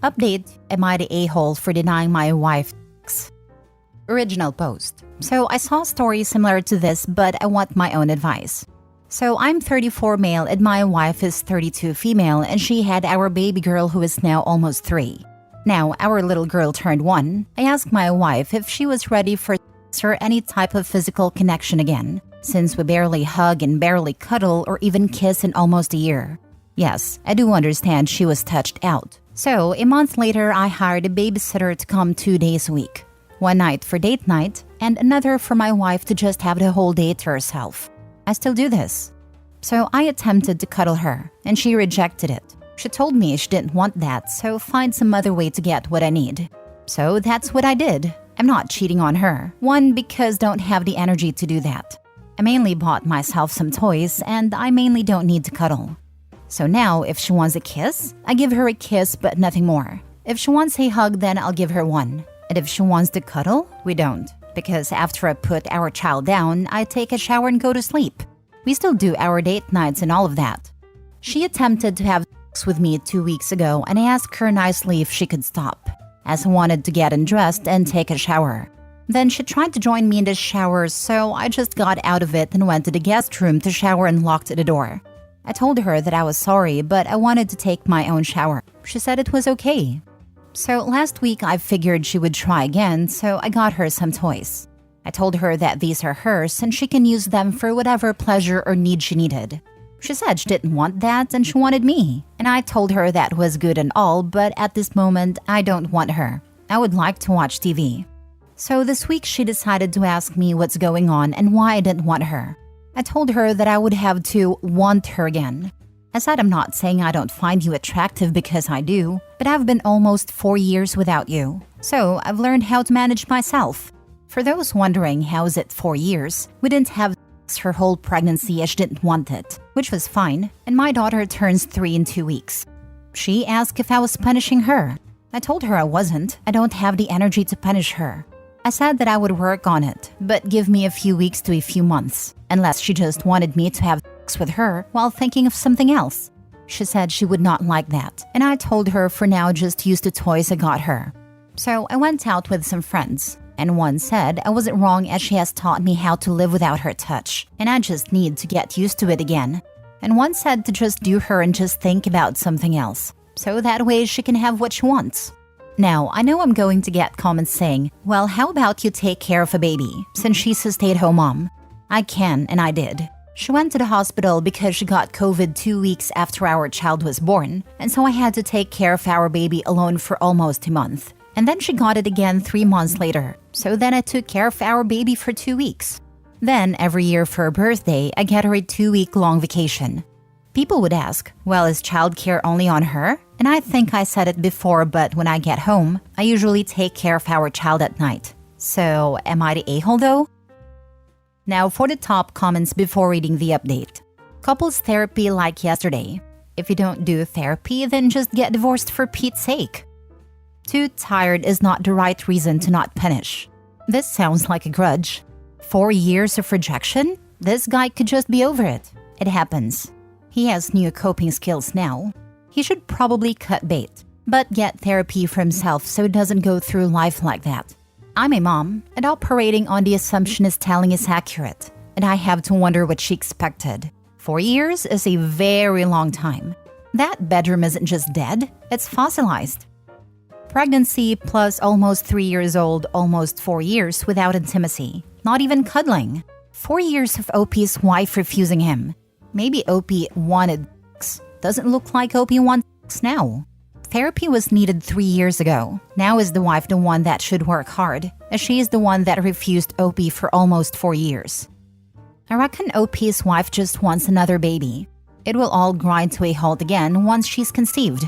Update, am I the a-hole for denying my wife sex? Original post. So I saw a story similar to this, but I want my own advice. So I'm 34 male and my wife is 32 female, and she had our baby girl who is now almost 3. Now our little girl turned 1. I asked my wife if she was ready for sex or any type of physical connection again, since we barely hug and barely cuddle or even kiss in almost a year. Yes, I do understand she was touched out. So a month later, I hired a babysitter to come 2 days a week. One night for date night, and another for my wife to just have the whole day to herself. I still do this. So I attempted to cuddle her, and she rejected it. She told me she didn't want that, so find some other way to get what I need. So that's what I did. I'm not cheating on her. One, because don't have the energy to do that. I mainly bought myself some toys, and I mainly don't need to cuddle. So now, if she wants a kiss, I give her a kiss but nothing more. If she wants a hug, then I'll give her one. And if she wants to cuddle, we don't. Because after I put our child down, I take a shower and go to sleep. We still do our date nights and all of that. She attempted to have sex with me 2 weeks ago, and I asked her nicely if she could stop, as I wanted to get undressed and take a shower. Then she tried to join me in the shower, so I just got out of it and went to the guest room to shower and locked the door. I told her that I was sorry, but I wanted to take my own shower. She said it was okay. So last week I figured she would try again, so I got her some toys. I told her that these are hers and she can use them for whatever pleasure or need she needed. She said she didn't want that and she wanted me. And I told her that was good and all, but at this moment I don't want her. I would like to watch TV. So this week she decided to ask me what's going on and why I didn't want her. I told her that I would have to want her again. I said I'm not saying I don't find you attractive because I do, but I've been almost 4 years without you. So I've learned how to manage myself. For those wondering how is it 4 years, we didn't have sex her whole pregnancy as she didn't want it, which was fine, and my daughter turns 3 in 2 weeks. She asked if I was punishing her. I told her I wasn't. I don't have the energy to punish her. I said that I would work on it, but give me a few weeks to a few months, unless she just wanted me to have sex with her while thinking of something else. She said she would not like that, and I told her for now just use the toys I got her. So I went out with some friends, and one said I wasn't wrong as she has taught me how to live without her touch, and I just need to get used to it again. And one said to just do her and just think about something else, so that way she can have what she wants. Now, I know I'm going to get comments saying, well, how about you take care of a baby, since she's a stay-at-home mom? I can, and I did. She went to the hospital because she got COVID 2 weeks after our child was born, and so I had to take care of our baby alone for almost a month. And then she got it again 3 months later, so then I took care of our baby for 2 weeks. Then, every year for her birthday, I get her a 2-week-long vacation. People would ask, well, is childcare only on her? And I think I said it before, but when I get home, I usually take care of our child at night. So, am I the a-hole though? Now for the top comments before reading the update. Couples therapy like yesterday. If you don't do therapy, then just get divorced for Pete's sake. Too tired is not the right reason to not punish. This sounds like a grudge. 4 years of rejection? This guy could just be over it. It happens. He has new coping skills now. He should probably cut bait, but get therapy for himself so he doesn't go through life like that. I'm a mom, and operating on the assumption is telling is accurate, and I have to wonder what she expected. 4 years is a very long time. That bedroom isn't just dead, it's fossilized. Pregnancy plus almost 3 years old, almost 4 years without intimacy, not even cuddling. 4 years of OP's wife refusing him. Maybe OP wanted sex. Doesn't look like OP wants sex now. Therapy was needed 3 years ago. Now is the wife the one that should work hard, as she is the one that refused OP for almost 4 years. I reckon OP's wife just wants another baby. It will all grind to a halt again once she's conceived.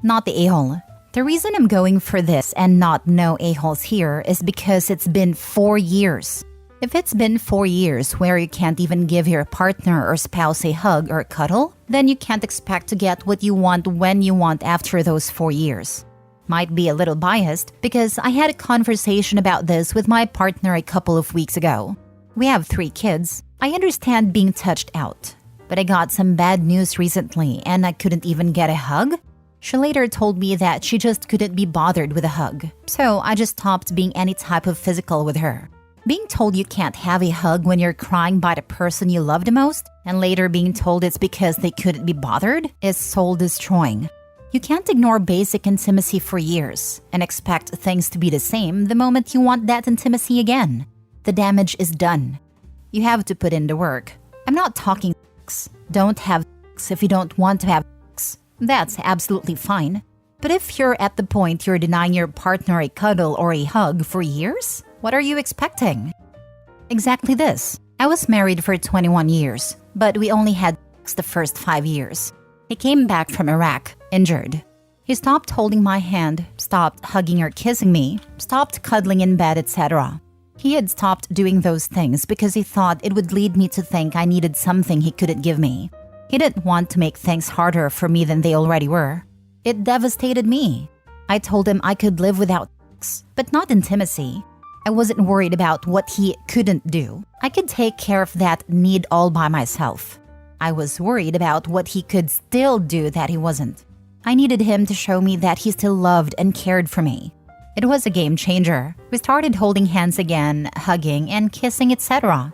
Not the a-hole. The reason I'm going for this and not no a-holes here is because it's been 4 years. If it's been 4 years where you can't even give your partner or spouse a hug or cuddle, then you can't expect to get what you want when you want after those 4 years. Might be a little biased because I had a conversation about this with my partner a couple of weeks ago. We have 3 kids. I understand being touched out, but I got some bad news recently and I couldn't even get a hug. She later told me that she just couldn't be bothered with a hug, so I just stopped being any type of physical with her. Being told you can't have a hug when you're crying by the person you love the most, and later being told it's because they couldn't be bothered, is soul-destroying. You can't ignore basic intimacy for years and expect things to be the same the moment you want that intimacy again. The damage is done. You have to put in the work. I'm not talking sex. Don't have sex if you don't want to have sex. That's absolutely fine. But if you're at the point you're denying your partner a cuddle or a hug for years, what are you expecting? Exactly this. I was married for 21 years, but we only had sex the first 5 years. He came back from Iraq, injured. He stopped holding my hand, stopped hugging or kissing me, stopped cuddling in bed, etc. He had stopped doing those things because he thought it would lead me to think I needed something he couldn't give me. He didn't want to make things harder for me than they already were. It devastated me. I told him I could live without sex, but not intimacy. I wasn't worried about what he couldn't do. I could take care of that need all by myself. I was worried about what he could still do that he wasn't. I needed him to show me that he still loved and cared for me. It was a game changer. We started holding hands again, hugging and kissing, etc.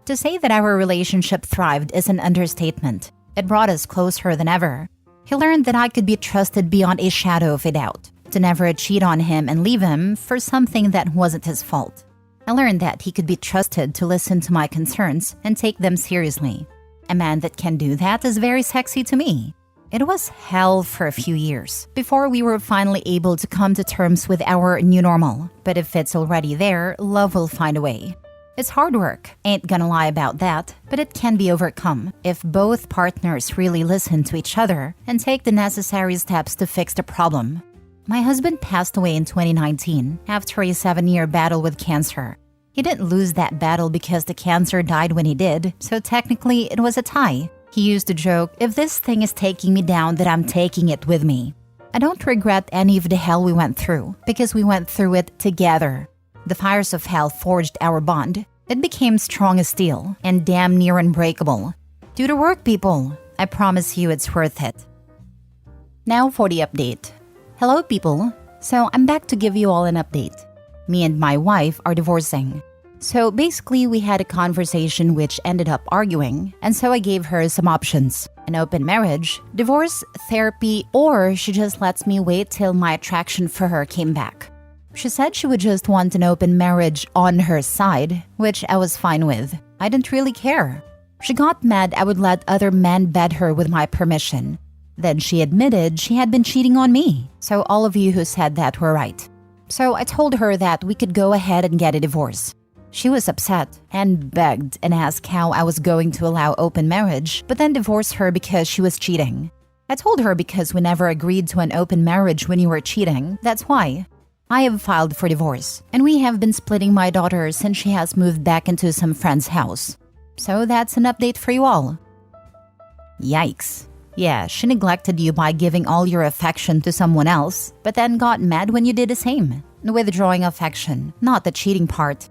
To say that our relationship thrived is an understatement. It brought us closer than ever. He learned that I could be trusted beyond a shadow of a doubt, to never cheat on him and leave him for something that wasn't his fault. I learned that he could be trusted to listen to my concerns and take them seriously. A man that can do that is very sexy to me. It was hell for a few years before we were finally able to come to terms with our new normal. But if it's already there, love will find a way. It's hard work, ain't gonna lie about that, but it can be overcome if both partners really listen to each other and take the necessary steps to fix the problem. My husband passed away in 2019 after a 7-year battle with cancer. He didn't lose that battle because the cancer died when he did, so technically it was a tie. He used to joke, if this thing is taking me down, then I'm taking it with me. I don't regret any of the hell we went through, because we went through it together. The fires of hell forged our bond. It became strong as steel and damn near unbreakable. Do the work, people. I promise you it's worth it. Now for the update. Hello, people. So I'm back to give you all an update. Me and my wife are divorcing. So basically, we had a conversation which ended up arguing, and so I gave her some options. An open marriage, divorce, therapy, or she just lets me wait till my attraction for her came back. She said she would just want an open marriage on her side, which I was fine with. I didn't really care. She got mad I would let other men bed her with my permission. Then she admitted she had been cheating on me, so all of you who said that were right. So I told her that we could go ahead and get a divorce. She was upset and begged and asked how I was going to allow open marriage, but then divorce her because she was cheating. I told her because we never agreed to an open marriage when you were cheating, that's why. I have filed for divorce, and we have been splitting my daughter since she has moved back into some friend's house. So that's an update for you all. Yikes. Yeah, she neglected you by giving all your affection to someone else, but then got mad when you did the same. Withdrawing affection, not the cheating part.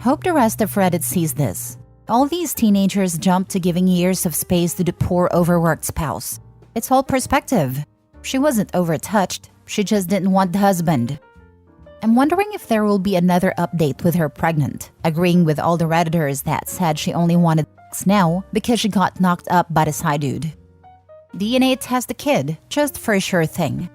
Hope the rest of Reddit sees this. All these teenagers jump to giving years of space to the poor overworked spouse. It's all perspective. She wasn't overtouched, she just didn't want the husband. I'm wondering if there will be another update with her pregnant, agreeing with all the Redditors that said she only wanted sex now because she got knocked up by the side dude. DNA test the kid, just for a sure thing.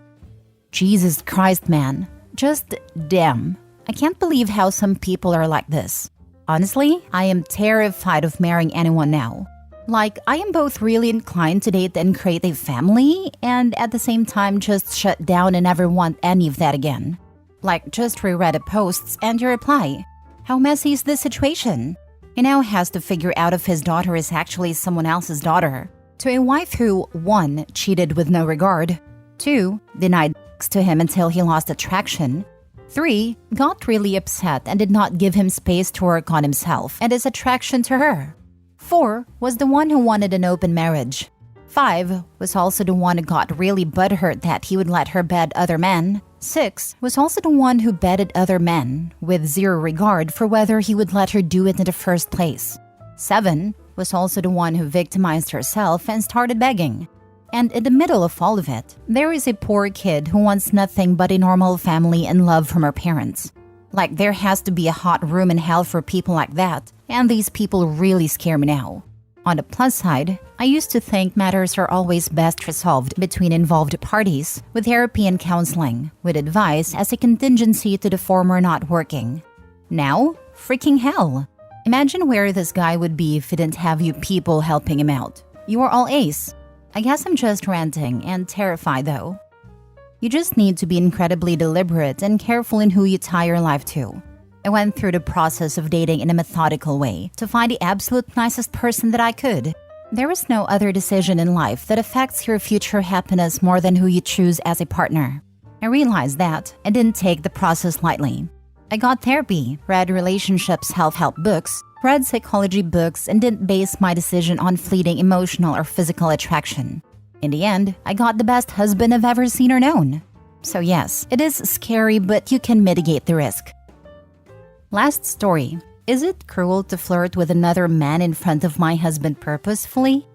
Jesus Christ, man. Just damn. I can't believe how some people are like this. Honestly, I am terrified of marrying anyone now. Like, I am both really inclined to date and create a family, and at the same time just shut down and never want any of that again. Like, just reread the posts and your reply. How messy is this situation? He now has to figure out if his daughter is actually someone else's daughter. To a wife who, 1, cheated with no regard, 2, denied sex to him until he lost attraction, 3, got really upset and did not give him space to work on himself and his attraction to her. 4, was the one who wanted an open marriage. 5, was also the one who got really butthurt that he would let her bed other men. 6, was also the one who bedded other men, with zero regard for whether he would let her do it in the first place. 7, was also the one who victimized herself and started begging. And in the middle of all of it, there is a poor kid who wants nothing but a normal family and love from her parents. Like there has to be a hot room in hell for people like that, and these people really scare me now. On the plus side, I used to think matters are always best resolved between involved parties, with therapy and counseling, with advice as a contingency to the former not working. Now, freaking hell. Imagine where this guy would be if he didn't have you people helping him out. You are all ace. I guess I'm just ranting and terrified though. You just need to be incredibly deliberate and careful in who you tie your life to. I went through the process of dating in a methodical way to find the absolute nicest person that I could. There is no other decision in life that affects your future happiness more than who you choose as a partner. I realized that and didn't take the process lightly. I got therapy, read relationships self-help books, read psychology books, and didn't base my decision on fleeting emotional or physical attraction. In the end, I got the best husband I've ever seen or known. So yes, it is scary, but you can mitigate the risk. Last story. Is it cruel to flirt with another man in front of my husband purposefully?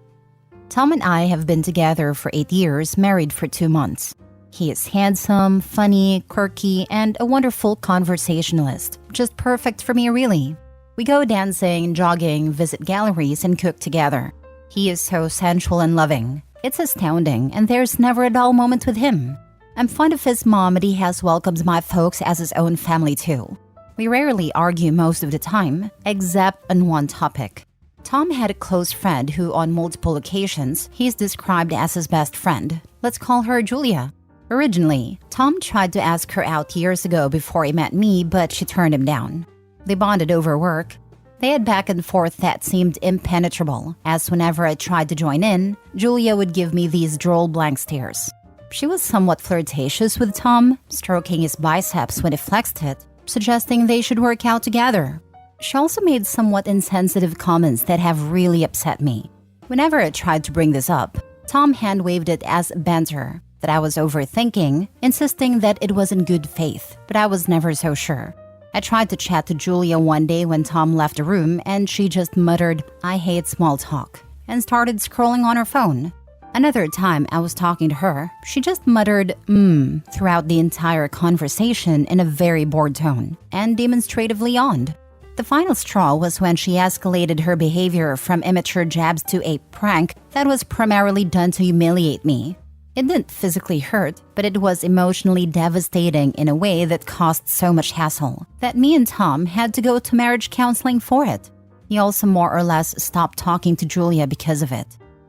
Tom and I have been together for 8 years, married for 2 months. He is handsome, funny, quirky, and a wonderful conversationalist. Just perfect for me, really. We go dancing, jogging, visit galleries, and cook together. He is so sensual and loving. It's astounding, and there's never a dull moment with him. I'm fond of his mom, and he has welcomed my folks as his own family too. We rarely argue most of the time, except on one topic. Tom had a close friend who, on multiple occasions, he's described as his best friend. Let's call her Julia. Originally, Tom tried to ask her out years ago before he met me, but she turned him down. They bonded over work. They had back and forth that seemed impenetrable, as whenever I tried to join in, Julia would give me these droll blank stares. She was somewhat flirtatious with Tom, stroking his biceps when he flexed it, suggesting they should work out together. She also made somewhat insensitive comments that have really upset me. Whenever I tried to bring this up, Tom hand-waved it as banter, that I was overthinking, insisting that it was in good faith, but I was never so sure. I tried to chat to Julia one day when Tom left the room, and she just muttered, "I hate small talk," and started scrolling on her phone. Another time I was talking to her, she just muttered, throughout the entire conversation in a very bored tone, and demonstratively yawned. The final straw was when she escalated her behavior from immature jabs to a prank that was primarily done to humiliate me. It didn't physically hurt, but it was emotionally devastating in a way that caused so much hassle that me and Tom had to go to marriage counseling for it. He also more or less stopped talking to Julia because of it.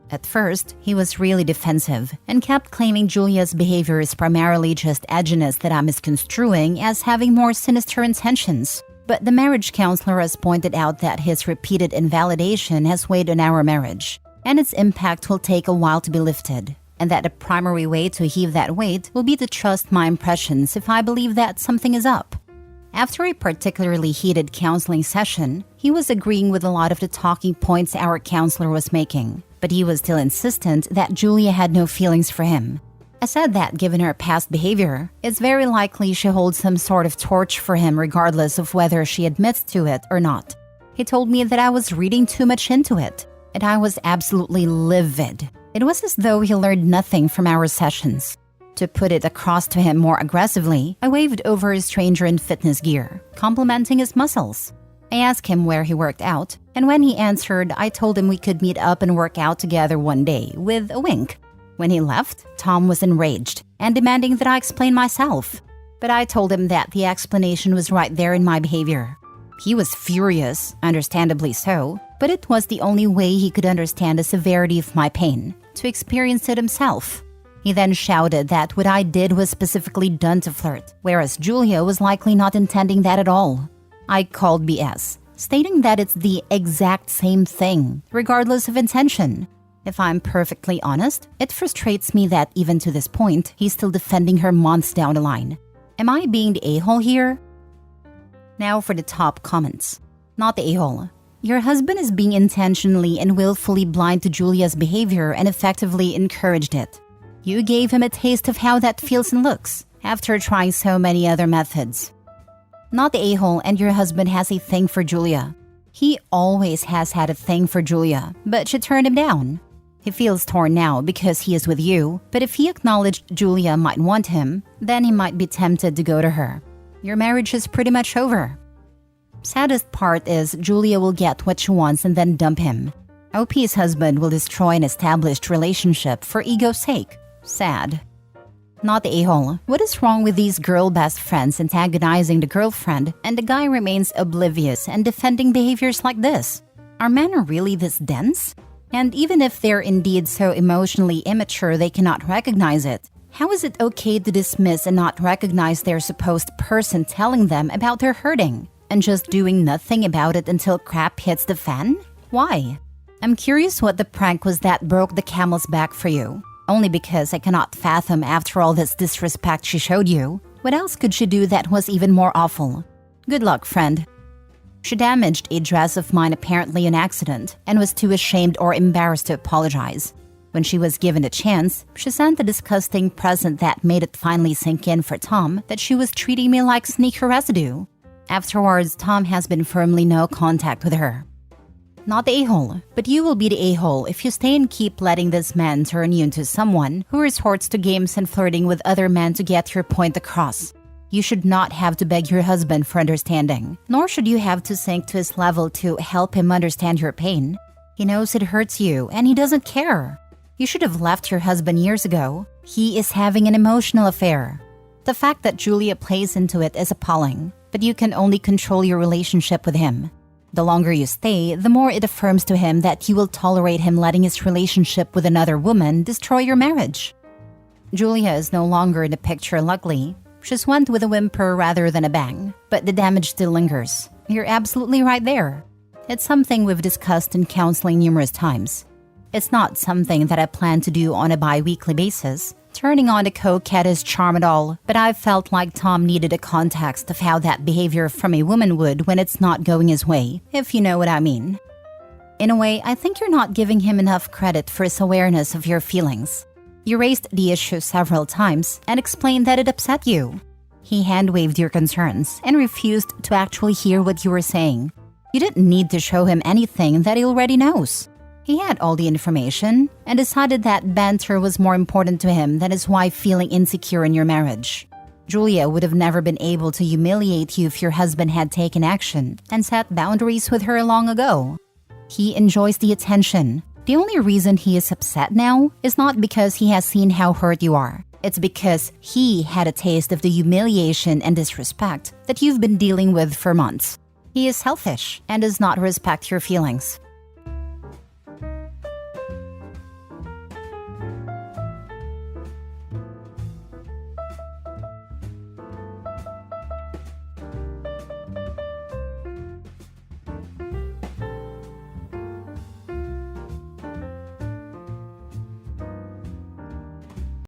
At first, he was really defensive and kept claiming Julia's behavior is primarily just edginess that I'm misconstruing as having more sinister intentions. But the marriage counselor has pointed out that his repeated invalidation has weighed on our marriage, and its impact will take a while to be lifted, and that the primary way to heave that weight will be to trust my impressions if I believe that something is up. After a particularly heated counseling session, he was agreeing with a lot of the talking points our counselor was making, but he was still insistent that Julia had no feelings for him. I said that given her past behavior, it's very likely she holds some sort of torch for him regardless of whether she admits to it or not. He told me that I was reading too much into it, and I was absolutely livid. It was as though he learned nothing from our sessions. To put it across to him more aggressively, I waved over a stranger in fitness gear, complimenting his muscles. I asked him where he worked out, and when he answered, I told him we could meet up and work out together one day, with a wink. When he left, Tom was enraged and demanding that I explain myself. But I told him that the explanation was right there in my behavior. He was furious, understandably so, but it was the only way he could understand the severity of my pain, to experience it himself. He then shouted that what I did was specifically done to flirt, whereas Julia was likely not intending that at all. I called BS, stating that it's the exact same thing, regardless of intention. If I'm perfectly honest, it frustrates me that even to this point, he's still defending her months down the line. Am I being the a-hole here? Now for the top comments. Not the a-hole. Your husband is being intentionally and willfully blind to Julia's behavior and effectively encouraged it. You gave him a taste of how that feels and looks, after trying so many other methods. Not the a-hole, and your husband has a thing for Julia. He always has had a thing for Julia, but she turned him down. He feels torn now because he is with you, but if he acknowledged Julia might want him, then he might be tempted to go to her. Your marriage is pretty much over. Saddest part is Julia will get what she wants and then dump him. OP's husband will destroy an established relationship for ego's sake. Sad. Not the a-hole. What is wrong with these girl best friends antagonizing the girlfriend and the guy remains oblivious and defending behaviors like this? Are men really this dense? And even if they're indeed so emotionally immature they cannot recognize it, how is it okay to dismiss and not recognize their supposed person telling them about their hurting and just doing nothing about it until crap hits the fan? Why? I'm curious what the prank was that broke the camel's back for you. Only because I cannot fathom after all this disrespect she showed you. What else could she do that was even more awful? Good luck, friend. She damaged a dress of mine apparently in accident and was too ashamed or embarrassed to apologize. When she was given a chance, she sent a disgusting present that made it finally sink in for Tom that she was treating me like sneaker residue. Afterwards, Tom has been firmly no contact with her. Not the a-hole, but you will be the a-hole if you stay and keep letting this man turn you into someone who resorts to games and flirting with other men to get your point across. You should not have to beg your husband for understanding, nor should you have to sink to his level to help him understand your pain. He knows it hurts you and he doesn't care. You should have left your husband years ago. He is having an emotional affair. The fact that Julia plays into it is appalling, but you can only control your relationship with him. The longer you stay, the more it affirms to him that you will tolerate him letting his relationship with another woman destroy your marriage. Julia is no longer in the picture, luckily. She's went with a whimper rather than a bang, but the damage still lingers. You're absolutely right there. It's something we've discussed in counseling numerous times. It's not something that I plan to do on a bi-weekly basis. Turning on the coquette is charm at all, but I felt like Tom needed a context of how that behavior from a woman would when it's not going his way, if you know what I mean. In a way, I think you're not giving him enough credit for his awareness of your feelings. You raised the issue several times and explained that it upset you. He hand-waved your concerns and refused to actually hear what you were saying. You didn't need to show him anything that he already knows. He had all the information and decided that banter was more important to him than his wife feeling insecure in your marriage. Julia would have never been able to humiliate you if your husband had taken action and set boundaries with her long ago. He enjoys the attention. The only reason he is upset now is not because he has seen how hurt you are. It's because he had a taste of the humiliation and disrespect that you've been dealing with for months. He is selfish and does not respect your feelings.